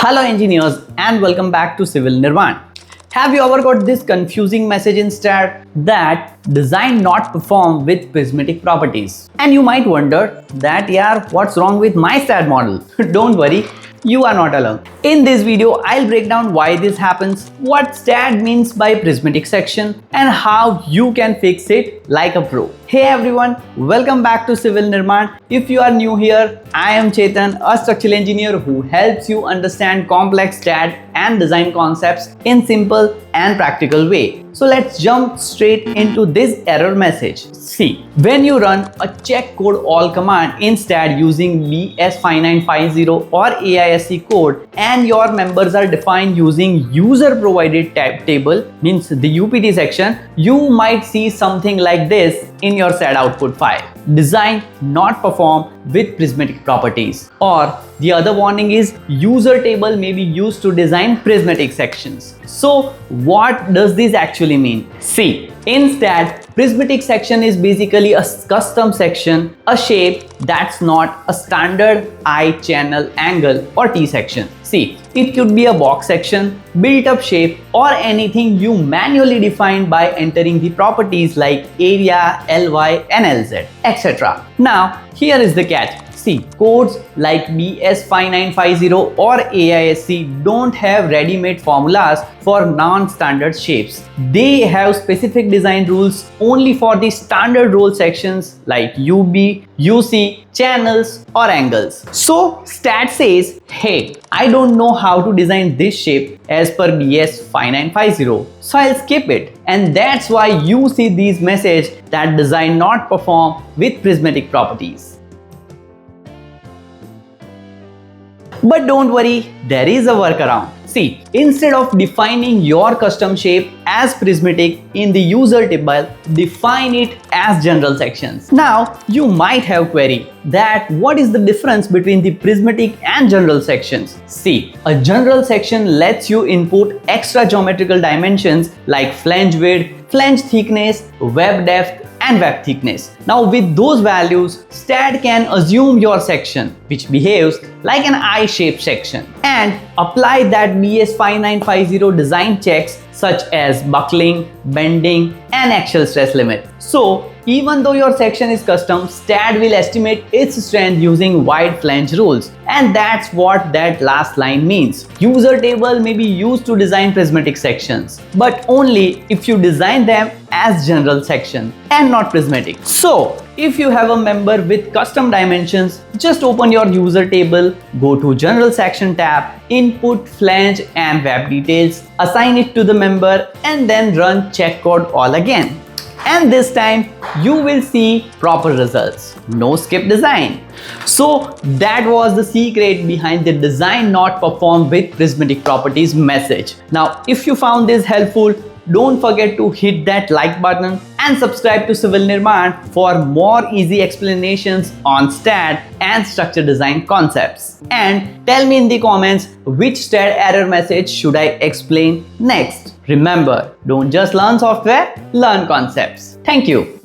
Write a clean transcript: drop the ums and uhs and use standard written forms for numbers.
Hello engineers and welcome back to Civil Nirman. Have you ever got this confusing message in STAAD that design not perform with prismatic properties? And you might wonder that what's wrong with my STAAD model? Don't worry, you are not alone. In this video, I'll break down why this happens, what STAAD means by prismatic section, and how you can fix it like a pro. Hey everyone, welcome back to Civil Nirman. If you are new here, I am Chetan, a structural engineer who helps you understand complex STAAD and design concepts in simple and practical way. So let's jump straight into this error message. See, when you run a check code all command in STAAD using BS5950 or AISC code and your members are defined using user provided table, means the UPT section, you might see something like this in your STAAD output file. Design not perform with prismatic properties. Or the other warning is user table may be used to design prismatic sections. So what does this actually mean? See, in STAAD, prismatic section is basically a custom section, a shape that's not a standard I channel angle or T section. See, it could be a box section, built up shape, or anything you manually define by entering the properties like area, LY and LZ, etc. Now, here is the catch. See, codes like BS5950 or AISC don't have ready-made formulas for non-standard shapes. They have specific design rules only for the standard role sections like UB, UC, channels or angles. So STAAD says, hey, I don't know how to design this shape as per BS5950, so I'll skip it. And that's why you see these messages that design not perform with prismatic properties. But don't worry, there is a workaround. See, instead of defining your custom shape as prismatic in the user table, define it as general sections. Now, you might have query that what is the difference between the prismatic and general sections? See, a general section lets you input extra geometrical dimensions like flange width, flange thickness, web depth, and web thickness. Now with those values, STAAD can assume your section, which behaves like an I-shaped section, and apply that BS5950 design checks such as buckling, bending, and axial stress limit. So even though your section is custom, STAAD will estimate its strength using wide flange rules. And that's what that last line means. User table may be used to design prismatic sections, but only if you design them as general section and not prismatic. So if you have a member with custom dimensions, just open your user table, go to general section tab, input flange and web details, assign it to the member, and then run check code all again. And this time you will see proper results. No skip design. So that was the secret behind the design not perform with prismatic properties message. Now, if you found this helpful, don't forget to hit that like button and subscribe to Civil Nirman for more easy explanations on STAAD and structure design concepts. And tell me in the comments which STAAD error message should I explain next. Remember, don't just learn software, learn concepts. Thank you.